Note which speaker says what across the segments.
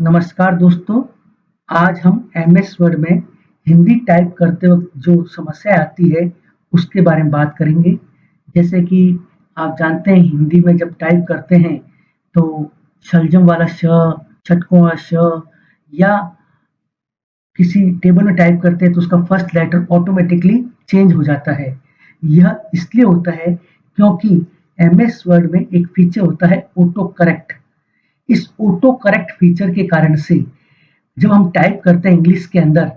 Speaker 1: नमस्कार दोस्तों, आज हम एमएस वर्ड में हिंदी टाइप करते वक्त जो समस्या आती है उसके बारे में बात करेंगे। जैसे कि आप जानते हैं हिंदी में जब टाइप करते हैं तो शलजम वाला श, छटकों वाला श या किसी टेबल में टाइप करते हैं तो उसका फर्स्ट लेटर ऑटोमेटिकली चेंज हो जाता है। यह इसलिए होता है क्योंकि एमएस वर्ड में एक फीचर होता है ऑटो करेक्ट। इस ऑटो करेक्ट फीचर के कारण से जब हम टाइप करते हैं इंग्लिश के अंदर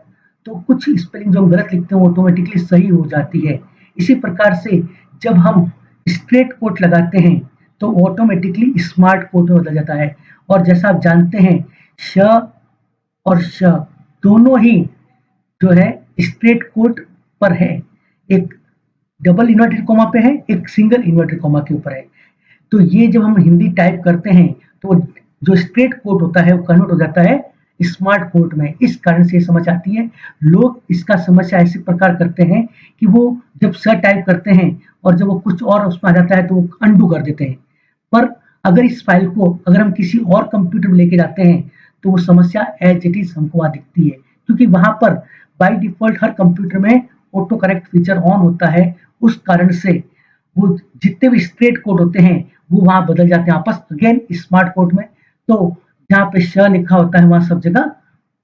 Speaker 1: तो कुछ स्पेलिंग जो हम गलत लिखते हैं वो ऑटोमेटिकली सही हो जाती है। इसी प्रकार से जब हम स्ट्रेट कोट लगाते हैं तो ऑटोमेटिकली स्मार्ट कोट में बदल जाता है। और जैसा आप जानते हैं श और श दोनों ही जो है स्ट्रेट कोट पर है। एक डबल इन्वर्टेड कॉमा पे है, एक सिंगल इन्वर्टेड कॉमा के ऊपर है। तो ये जब हम हिंदी टाइप करते हैं तो जो स्ट्रेट कोट होता है वो कन्वर्ट हो जाता है स्मार्ट कोट में। इस कारण से ये समस्या आती है। लोग इसका समस्या ऐसे प्रकार करते हैं कि वो जब स टाइप करते हैं और जब वो कुछ और उसमें आ जाता है तो वो अनडू कर देते हैं। पर अगर इस फाइल को अगर हम किसी और कंप्यूटर में लेके जाते हैं तो वो समस्या एज इट इज हमको वहाँ दिखती है, क्योंकि वहां पर बाय डिफॉल्ट हर कंप्यूटर में ऑटो करेक्ट फीचर ऑन होता है। उस कारण से वो जितने भी स्ट्रेट कोड होते हैं वो वहां बदल जाते हैं आपस अगेन स्मार्ट कोड में। तो जहाँ पे श लिखा होता है वहां सब जगह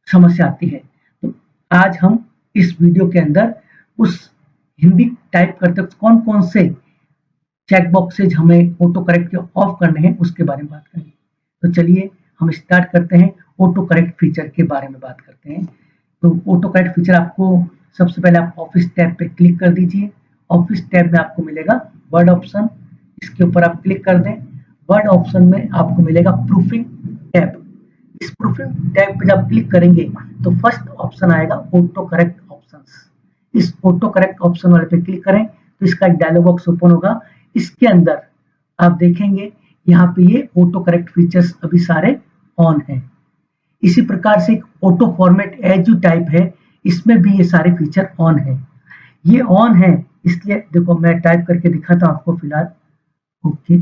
Speaker 1: समस्या आती है। तो आज हम इस वीडियो के अंदर उस हिंदी टाइप करते वक्त कौन कौन से चेक बॉक्सेज हमें ऑटो करेक्ट के ऑफ करने हैं उसके बारे में बात करेंगे। तो चलिए हम स्टार्ट करते हैं। ऑटो करेक्ट फीचर के बारे में बात करते हैं। तो ऑटो करेक्ट फीचर आपको सबसे पहले आप ऑफिस टैब पे क्लिक कर दीजिए। ऑफिस टैब में आपको मिलेगा वर्ड ऑप्शन, इसके ऊपर आप क्लिक कर दें। वर्ड ऑप्शन में आपको मिलेगा प्रूफिंग टैब। इस प्रूफिंग टैब पे जब क्लिक करेंगे तो फर्स्ट ऑप्शन आएगा ऑटो करेक्ट ऑप्शंस। इस ऑटो करेक्ट ऑप्शन वाले पे क्लिक करें तो इसका एक डायलॉग बॉक्स ओपन होगा। इसके अंदर आप देखेंगे यहाँ पे ये ऑटो करेक्ट फीचर्स अभी सारे ऑन हैं। इसी प्रकार से auto format as you type है, इसमें भी ये सारे फीचर ऑन है। ये ऑन है इसलिए देखो मैं टाइप करके दिखाता हूँ आपको फिलहाल। ओके,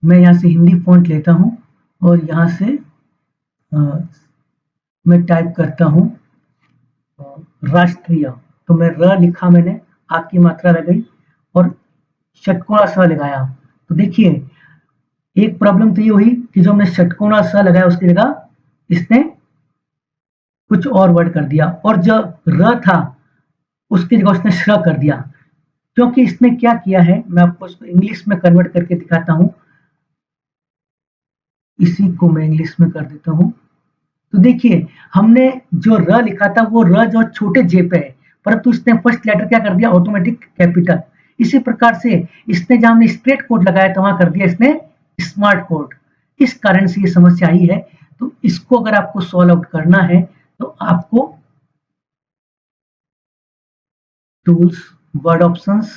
Speaker 1: मैं यहाँ से हिंदी फॉन्ट लेता हूँ और यहाँ से मैं टाइप करता हूँ राष्ट्रीय। तो मैं र लिखा, मैंने आपकी मात्रा लगाई और षटकोणा स लगाया। तो देखिए एक प्रॉब्लम तो ये हुई कि जो हमने षटकोणा स लगाया उसकी जगह इसने कुछ और वर्ड कर दिया, और जो र था उसकी जगह उसने श्र कर दिया। क्योंकि इसने क्या किया है मैं आपको इसको इंग्लिश में कन्वर्ट करके दिखाता हूँ। इसी को मैं इंग्लिश में कर देता हूँ। तो देखिए हमने जो र लिखा था वो र जो छोटे जे पे है, परंतु इसने फर्स्ट लेटर क्या कर दिया ऑटोमेटिक कैपिटल। इसी प्रकार से इसने जहां हमने स्ट्रेट कोड लगाया था वहां कर दिया इसने स्मार्ट कोड। इस कारण से ये समस्या आई है। तो इसको अगर आपको सॉल्व आउट करना है तो आपको tools, word options,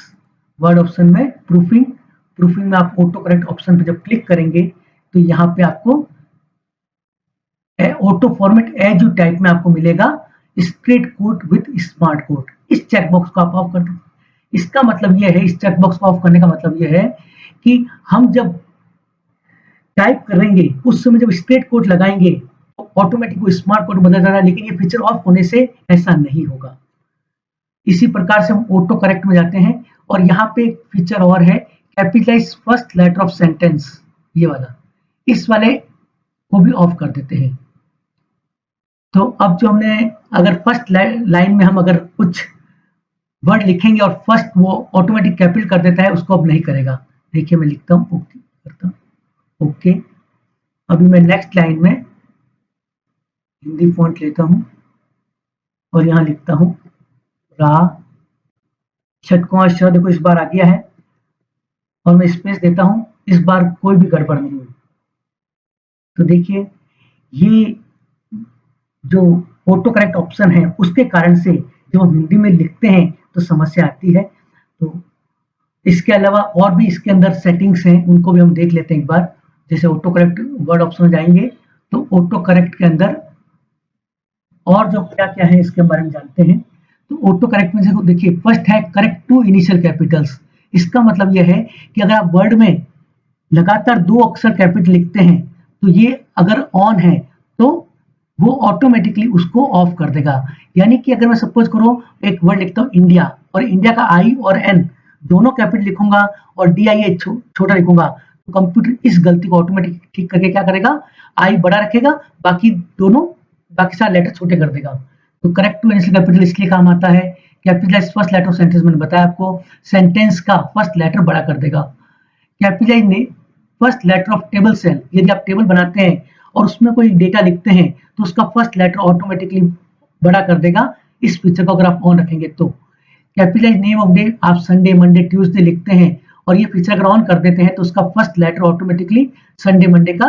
Speaker 1: word option में प्रूफिंग, प्रूफिंग में आप ऑटो करेक्ट ऑप्शन पे जब क्लिक करेंगे तो यहाँ पे आपको auto format as you type में आपको मिलेगा straight code with smart code. इस चेकबॉक्स को आप ऑफ कर दें। इसका मतलब यह है, इस चेकबॉक्स को ऑफ करने का मतलब यह है कि हम जब टाइप करेंगे उस समय जब स्ट्रेट कोड लगाएंगे तो ऑटोमेटिक वो स्मार्ट कोड बदल जाएगा, लेकिन ये फीचर ऑफ होने से ऐसा नहीं होगा। इसी प्रकार से हम ऑटो करेक्ट में जाते हैं और यहाँ पे एक फीचर और है capitalize first letter of sentence, ये वाला, इस वाले को भी ऑफ कर देते हैं। तो अब जो हमने अगर फर्स्ट लाइन में हम अगर कुछ वर्ड लिखेंगे और फर्स्ट वो ऑटोमेटिक कैपिटल कर देता है, उसको अब नहीं करेगा। देखिए मैं लिखता हूँ ओके, करता हूँ ओके। अभी मैं नेक्स्ट लाइन में हिंदी फॉन्ट लेता हूँ और यहाँ लिखता हूँ रा, षटकोण श, देखो इस बार आ गया है और मैं स्पेस देता हूँ, इस बार कोई भी गड़बड़ नहीं हुई। तो देखिए ये जो ऑटो करेक्ट ऑप्शन है उसके कारण से जब हम हिंदी में लिखते हैं तो समस्या आती है। तो इसके अलावा और भी इसके अंदर सेटिंग्स हैं, उनको भी हम देख लेते हैं एक बार। जैसे ऑटो करेक्ट वर्ड ऑप्शन में जाएंगे तो ऑटो करेक्ट के अंदर और जो क्या क्या है इसके बारे में जानते हैं। तो ऑटो करेक्ट में से देखिए फर्स्ट है करेक्ट टू इनिशियल कैपिटल्स। इसका मतलब यह है कि अगर आप वर्ड में लगातार दो अक्षर कैपिटल लिखते हैं तो ये अगर ऑन है तो वो ऑटोमेटिकली उसको ऑफ कर देगा। यानी कि अगर मैं सपोज करो एक वर्ड लिखता हूँ इंडिया, और इंडिया का आई और एन दोनों कैपिटल लिखूंगा और डी आई ए छोटा लिखूंगा, तो कंप्यूटर इस गलती को ऑटोमेटिक ठीक करके क्या करेगा, आई बड़ा रखेगा, बाकी दोनों बाकी सारे लेटर छोटे कर देगा। तो करेक्ट टू इनिशियल कैपिटल इसलिए काम आता है, capitalize first letter of sentence, मैंने बताया आपको, सेंटेंस का फर्स्ट लेटर बड़ा कर देगा। कैपिटलाइज ने first letter of table cell, यदि आप टेबल बनाते हैं और उसमें कोई डेटा लिखते हैं तो उसका फर्स्ट लेटर ऑटोमेटिकली बड़ा कर देगा, इस फीचर को अगर आप ऑन रखेंगे तो। कैपिटलाइज नेम ऑफ डे, आप संडे मंडे ट्यूसडे लिखते हैं और ये फीचर अगर ऑन कर देते हैं तो उसका first letter automatically Sunday Monday का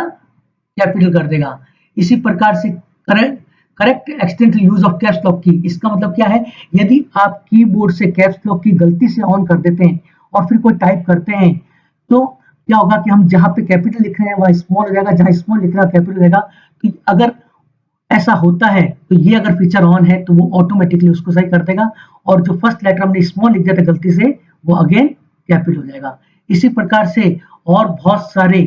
Speaker 1: कैपिटल कर देगा। इसी प्रकार से correct accidental use of caps lock की, इसका मतलब क्या है, यदि आप कीबोर्ड से कैप्स लॉक की गलती से ऑन कर देते हैं और फिर कोई टाइप करते हैं तो क्या होगा कि हम जहां पे कैपिटल लिख रहे हैं वहां स्मॉल हो जाएगा, जहां स्मॉल लिख रहा है कैपिटल रहेगा। तो अगर ऐसा होता है तो ये अगर फीचर ऑन है तो वो ऑटोमेटिकली उसको सही कर देगा, और जो फर्स्ट लेटर हमने स्मॉल लिख दिया था गलती से वो अगेन कैपिटल हो जाएगा। इसी प्रकार से और बहुत सारे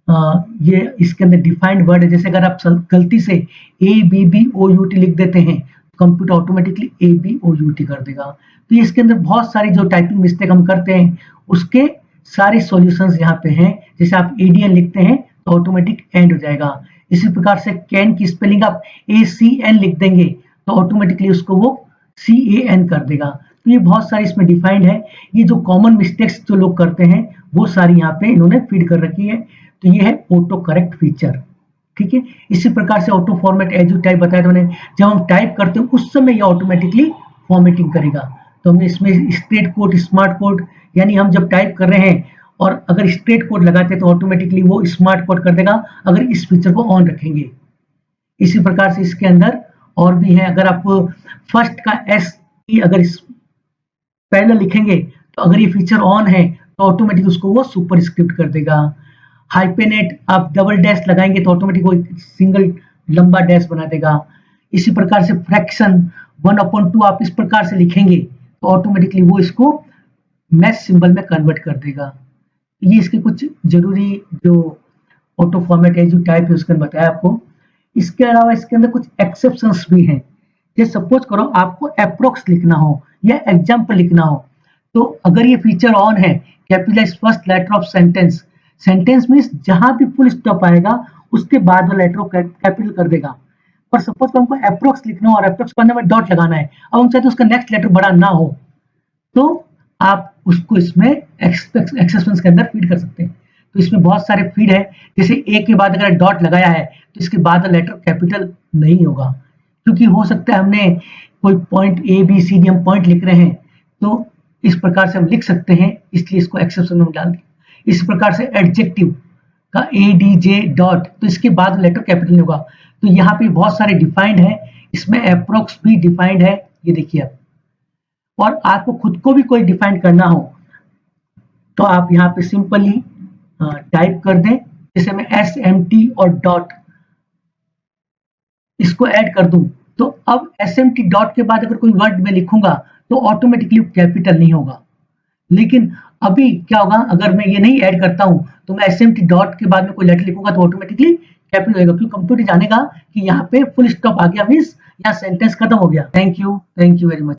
Speaker 1: ये इसके अंदर डिफाइंड वर्ड है, जैसे अगर आप गलती से ABBOUT लिख देते हैं तो कंप्यूटर ऑटोमेटिकली ABOUT कर देगा। तो ये इसके अंदर बहुत सारी जो टाइपिंग मिस्टेक हम करते हैं उसके सारे सॉल्यूशंस यहाँ पे हैं। जैसे आप ADN लिखते हैं तो ऑटोमेटिक एंड हो जाएगा। इसी प्रकार से कैन की स्पेलिंग आप ACN लिख देंगे तो ऑटोमेटिकली उसको वो CAN कर देगा। तो ये बहुत सारी इसमें डिफाइंड है। ये जो कॉमन मिस्टेक्स जो लोग करते हैं वो सारी यहाँ पे इन्होंने फीड कर रखी है। तो ये है ऑटो करेक्ट फीचर, ठीक है। इसी प्रकार से auto format as you type बताया था मैंने, जब हम टाइप करते हैं उस समय ये ऑटोमेटिकली फॉर्मेटिंग करेगा। तो हमने इसमें स्ट्रेट कोड, स्मार्ट कोड, यानी हम जब टाइप कर रहे हैं और अगर स्ट्रेट कोड लगाते हैं तो ऑटोमेटिकली वो स्मार्ट कोड कर देगा अगर इस फीचर को ऑन रखेंगे। इसी प्रकार से इसके अंदर और भी है, अगर आप फर्स्ट का S अगर इस पैरेलल लिखेंगे तो अगर ये फीचर ऑन है तो ऑटोमेटिक उसको वो सुपर स्क्रिप्ट कर देगा। हाइपेनेट आप डबल डैश लगाएंगे तो ऑटोमेटिक वो सिंगल लंबा डैश बना देगा। इसी प्रकार से फ्रैक्शन 1/2 आप इस प्रकार से लिखेंगे तो ऑटोमेटिकली वो इसको मैथ सिंबल में कन्वर्ट कर देगा। ये इसके कुछ जरूरी जो ऑटो फॉर्मेट है जो टाइप है उसके अंदर बताया आपको। इसके अलावा इसके अंदर कुछ एक्सेप्शंस भी हैं। जैसे सपोज करो आपको अप्रोक्स लिखना हो या एग्जाम्पल लिखना हो, तो अगर ये फीचर ऑन है, capitalize first letter of sentence, sentence means जहां भी फुल स्टॉप आएगा उसके बाद वो लेटर को कैपिटल कर देगा। पर सपोज हमको अप्रोक्स लिखना हो और अप्रोक्स करने में डॉट लगाना है, अब हम चाहते हैं उसका नेक्स्ट लेटर बड़ा ना हो, तो आप उसको इसमें एक्सेप्शंस के अंदर फीड कर सकते हैं। तो इसमें बहुत सारे फीड है, जैसे ए के बाद अगर डॉट लगाया है तो इसके बाद लेटर कैपिटल नहीं होगा, क्योंकि हो सकता है हमने कोई पॉइंट ABCD हम पॉइंट लिख रहे हैं तो इस प्रकार से हम लिख सकते हैं, इसलिए इसको एक्सेप्शन में डाल दिया। इस प्रकार से एडजेक्टिव का ADJ डॉट, तो इसके बाद लेटर कैपिटल नहीं होगा। तो यहाँ पे बहुत सारे डिफाइंड है, इसमें अप्रोक्स भी डिफाइंड है, ये देखिए आप। और आपको खुद को भी कोई डिफाइन करना हो तो आप यहाँ पे सिंपली टाइप कर दें, जैसे मैं SMT और डॉट इसको ऐड कर दूं, तो अब SMT डॉट के बाद अगर कोई वर्ड में लिखूंगा तो ऑटोमेटिकली कैपिटल नहीं होगा। लेकिन अभी क्या होगा, अगर मैं ये नहीं ऐड करता हूं तो मैं SMT डॉट के बाद में कोई लेटर लिखूंगा तो ऑटोमेटिकली कैपिटल होगा, क्योंकि कंप्यूटर जानेगा कि यहाँ पे फुल स्टॉप आ गया, मीन्स यहाँ सेंटेंस खत्म हो गया। Thank you very much.